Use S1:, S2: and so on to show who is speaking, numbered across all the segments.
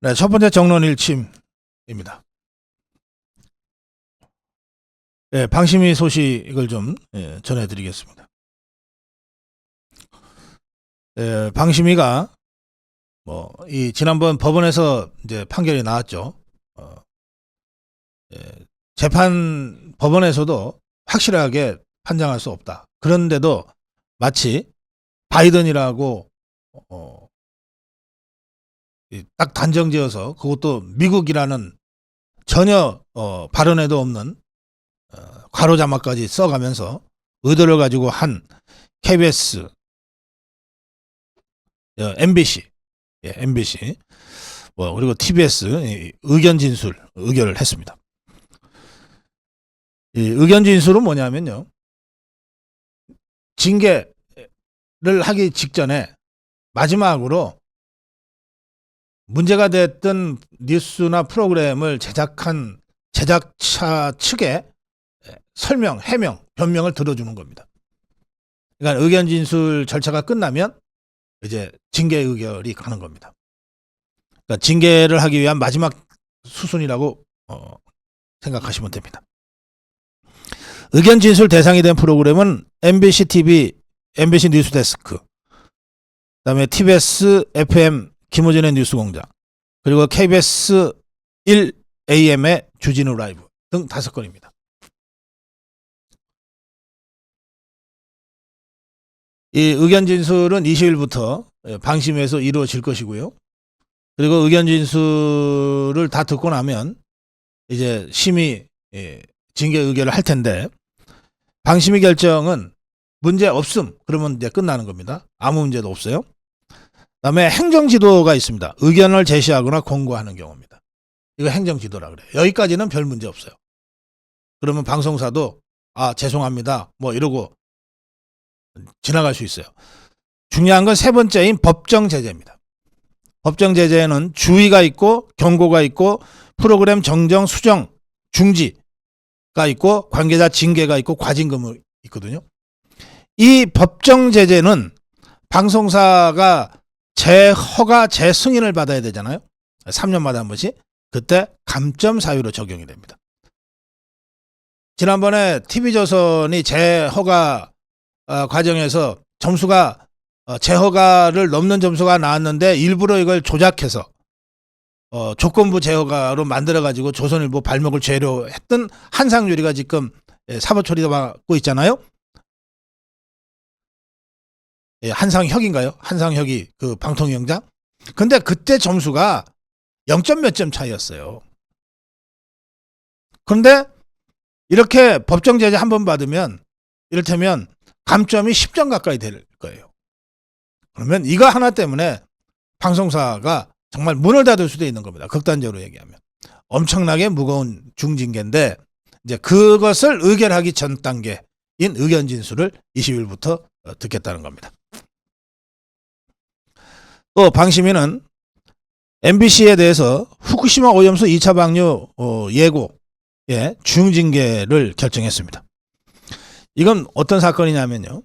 S1: 네, 첫 번째 정론 일침입니다. 네, 방심위 소식을 좀 전해드리겠습니다. 방심위가 이 지난번 법원에서 이제 판결이 나왔죠. 재판 법원에서도 확실하게 판정할 수 없다. 그런데도 마치 바이든이라고 딱 단정지어서 그것도 미국이라는 전혀 발언에도 없는 괄호 자막까지 써가면서 의도를 가지고 한 KBS, MBC, MBC, 그리고 TBS 의견 진술 의결을 했습니다. 이 의견 진술은 뭐냐면요, 징계를 하기 직전에 마지막으로 문제가 됐던 뉴스나 프로그램을 제작한 제작자 측의 설명, 해명, 변명을 들어주는 겁니다. 그러니까 의견 진술 절차가 끝나면 이제 징계 의결이 가는 겁니다. 그러니까 징계를 하기 위한 마지막 수순이라고 생각하시면 됩니다. 의견 진술 대상이 된 프로그램은 MBC TV, MBC 뉴스데스크, 그다음에 TBS FM 김호준의 뉴스공장, 그리고 KBS 1AM의 주진우 라이브 등 5건입니다. 이 의견 진술은 20일부터 방심위에서 이루어질 것이고요. 그리고 의견 진술을 다 듣고 나면 이제 심의 징계 의결을 할 텐데, 방심위 결정은 문제 없음 그러면 이제 끝나는 겁니다. 아무 문제도 없어요. 그다음에 행정지도가 있습니다. 의견을 제시하거나 권고하는 경우입니다. 이거 행정지도라 그래요. 여기까지는 별 문제 없어요. 그러면 방송사도 죄송합니다 이러고 지나갈 수 있어요. 중요한 건 세 번째인 법정 제재입니다. 법정 제재에는 주의가 있고 경고가 있고 프로그램 정정, 수정, 중지가 있고 관계자 징계가 있고 과징금이 있거든요. 이 법정 제재는 방송사가 재허가 재승인을 받아야 되잖아요. 3년마다 한 번씩. 그때 감점 사유로 적용이 됩니다. 지난번에 TV조선이 재허가 과정에서 점수가 재허가를 넘는 점수가 나왔는데 일부러 이걸 조작해서 조건부 재허가로 만들어가지고 조선일보 발목을 죄로 했던 한상유리가 지금 사법 처리도 받고 있잖아요. 한상혁인가요? 한상혁이 그 방통위원장. 근데 그때 점수가 0점 몇 점 차이였어요. 그런데 이렇게 법정 제재 한 번 받으면 이를테면 감점이 10점 가까이 될 거예요. 그러면 이거 하나 때문에 방송사가 정말 문을 닫을 수도 있는 겁니다. 극단적으로 얘기하면. 엄청나게 무거운 중징계인데 이제 그것을 의결하기 전 단계인 의견 진술을 20일부터 듣겠다는 겁니다. 또 방심위는 MBC에 대해서 후쿠시마 오염수 2차 방류 예고의 중징계를 결정했습니다. 이건 어떤 사건이냐면요,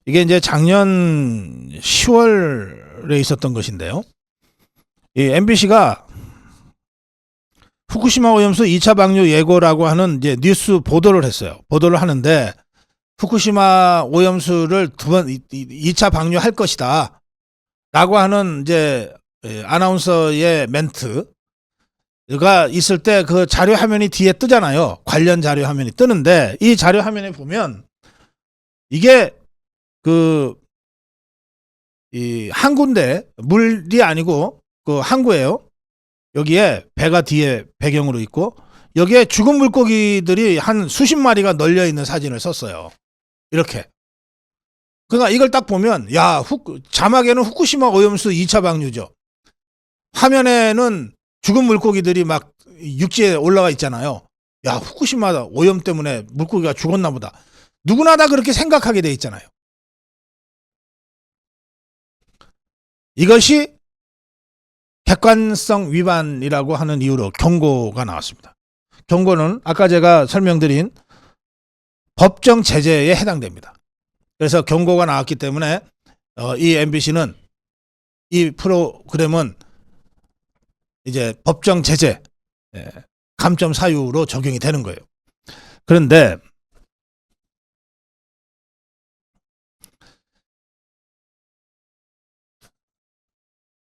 S1: 이게 이제 작년 10월에 있었던 것인데요, 이 MBC가 후쿠시마 오염수 2차 방류 예고라고 하는 이제 뉴스 보도를 했어요. 보도를 하는데 후쿠시마 오염수를 2차 방류할 것이다 라고 하는 이제 아나운서의 멘트가 있을 때 그 자료 화면이 뒤에 뜨잖아요. 관련 자료 화면이 뜨는데 이 자료 화면에 보면 이게 이 항구인데 물이 아니고 그 항구예요. 여기에 배가 뒤에 배경으로 있고 여기에 죽은 물고기들이 한 수십 마리가 널려 있는 사진을 썼어요. 이렇게. 그러니까 이걸 딱 보면 자막에는 후쿠시마 오염수 2차 방류죠. 화면에는 죽은 물고기들이 막 육지에 올라가 있잖아요. 후쿠시마 오염 때문에 물고기가 죽었나 보다. 누구나 다 그렇게 생각하게 돼 있잖아요. 이것이 객관성 위반이라고 하는 이유로 경고가 나왔습니다. 경고는 아까 제가 설명드린 법정 제재에 해당됩니다. 그래서 경고가 나왔기 때문에 이 MBC는 이 프로그램은 이제 법정 제재, 감점 사유로 적용이 되는 거예요. 그런데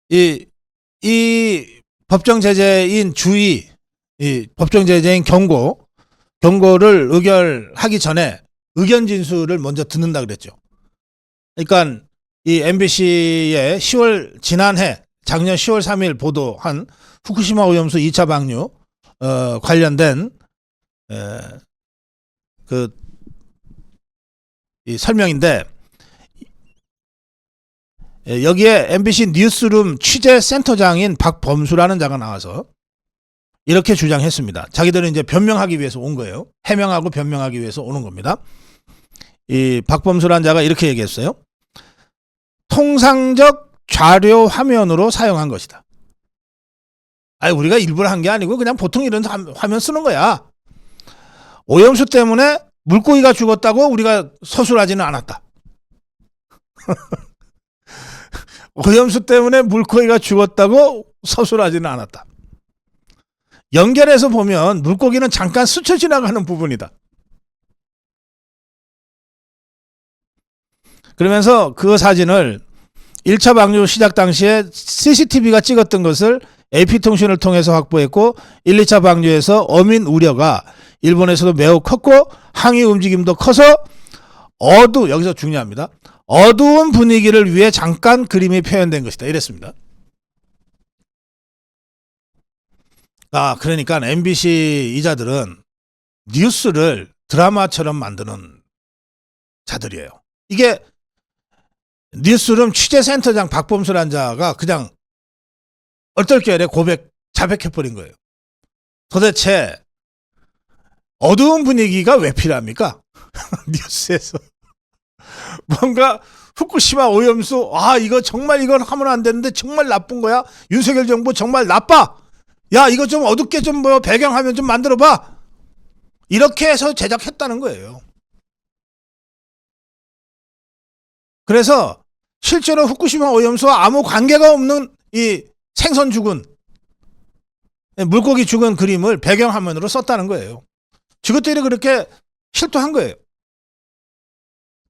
S1: 이 법정 제재인 주의, 이 법정 제재인 경고를 의결하기 전에 의견 진술을 먼저 듣는다 그랬죠. 그러니까 이 MBC의 지난해 작년 10월 3일 보도한 후쿠시마 오염수 2차 방류 관련된 이 설명인데, 여기에 MBC 뉴스룸 취재센터장인 박범수라는 자가 나와서 이렇게 주장했습니다. 자기들은 이제 변명하기 위해서 온 거예요. 해명하고 변명하기 위해서 오는 겁니다. 이 박범수라는 자가 이렇게 얘기했어요. 통상적 자료 화면으로 사용한 것이다. 아니, 우리가 일부러 한 게 아니고 그냥 보통 이런 화면 쓰는 거야. 오염수 때문에 물고기가 죽었다고 우리가 서술하지는 않았다. 오염수 때문에 물고기가 죽었다고 서술하지는 않았다. 연결해서 보면 물고기는 잠깐 스쳐 지나가는 부분이다. 그러면서 그 사진을 1차 방류 시작 당시에 CCTV가 찍었던 것을 AP통신을 통해서 확보했고, 1, 2차 방류에서 어민 우려가 일본에서도 매우 컸고 항의 움직임도 커서 여기서 중요합니다. 어두운 분위기를 위해 잠깐 그림이 표현된 것이다. 이랬습니다. 그러니까 MBC 이자들은 뉴스를 드라마처럼 만드는 자들이에요. 이게 뉴스룸 취재센터장 박범수란 자가 그냥 얼떨결에 자백해버린 거예요. 도대체 어두운 분위기가 왜 필요합니까? 뉴스에서. 뭔가 후쿠시마 오염수, 이거 정말 이건 하면 안 되는데 정말 나쁜 거야. 윤석열 정부 정말 나빠. 야, 이거 좀 어둡게 좀 배경화면 좀 만들어봐. 이렇게 해서 제작했다는 거예요. 그래서 실제로 후쿠시마 오염수와 아무 관계가 없는 이 생선 죽은, 물고기 죽은 그림을 배경화면으로 썼다는 거예요. 저것들이 그렇게 실토한 거예요.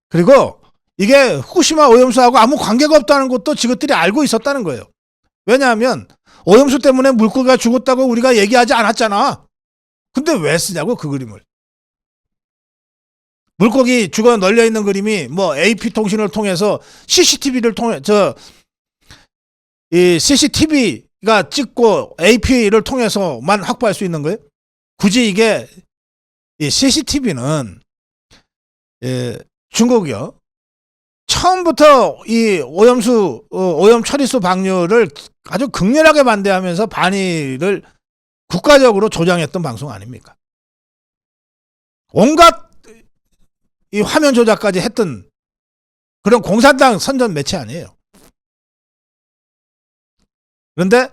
S1: 그리고 이게 후쿠시마 오염수하고 아무 관계가 없다는 것도 저것들이 알고 있었다는 거예요. 왜냐하면 오염수 때문에 물고기가 죽었다고 우리가 얘기하지 않았잖아. 근데 왜 쓰냐고, 그 그림을. 물고기 죽어 널려 있는 그림이 AP통신을 통해서 CCTV를 통해 이 CCTV가 찍고 AP를 통해서만 확보할 수 있는 거예요. 굳이 이게 이 CCTV는 중국이요. 처음부터 이 오염 처리수 방류를 아주 극렬하게 반대하면서 반의를 국가적으로 조장했던 방송 아닙니까? 온갖 이 화면 조작까지 했던 그런 공산당 선전 매체 아니에요. 그런데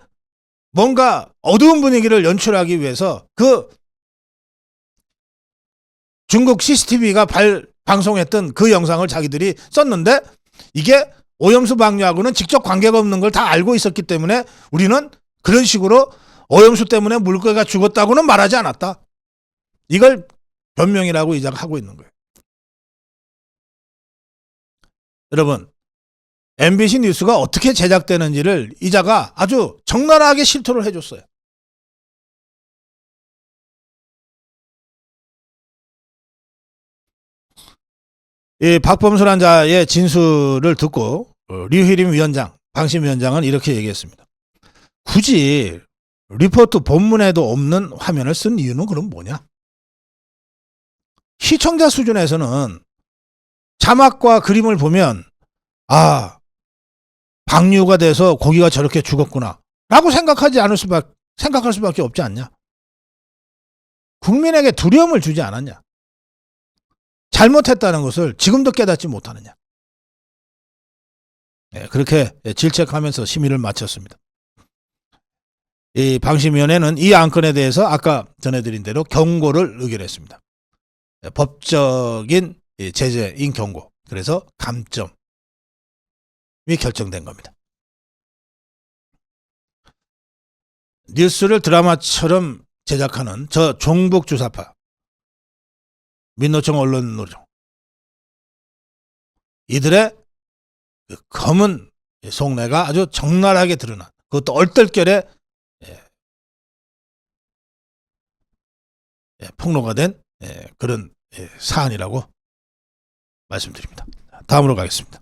S1: 뭔가 어두운 분위기를 연출하기 위해서 그 중국 CCTV가 방송했던 그 영상을 자기들이 썼는데, 이게 오염수 방류하고는 직접 관계가 없는 걸 다 알고 있었기 때문에 우리는 그런 식으로 오염수 때문에 물고기가 죽었다고는 말하지 않았다. 이걸 변명이라고 이자가 하고 있는 거예요. 여러분, MBC 뉴스가 어떻게 제작되는지를 이자가 아주 적나라하게 실토를 해줬어요. 이 박범수란 자의 진술을 듣고 류희림 위원장, 방심위원장은 이렇게 얘기했습니다. 굳이 리포트 본문에도 없는 화면을 쓴 이유는 그럼 뭐냐? 시청자 수준에서는 자막과 그림을 보면 방류가 돼서 고기가 저렇게 죽었구나 라고 생각할 수밖에 없지 않냐? 국민에게 두려움을 주지 않았냐? 잘못했다는 것을 지금도 깨닫지 못하느냐? 그렇게 질책하면서 심의를 마쳤습니다. 이 방심위원회는 이 안건에 대해서 아까 전해드린 대로 경고를 의결했습니다. 법적인 제재인 경고. 그래서 감점이 결정된 겁니다. 뉴스를 드라마처럼 제작하는 저 종북 주사파 민노총 언론 노조 이들의 그 검은 속내가 아주 적나라하게 드러난 그것도 얼떨결에 폭로가 된 그런 사안이라고 말씀드립니다. 다음으로 가겠습니다.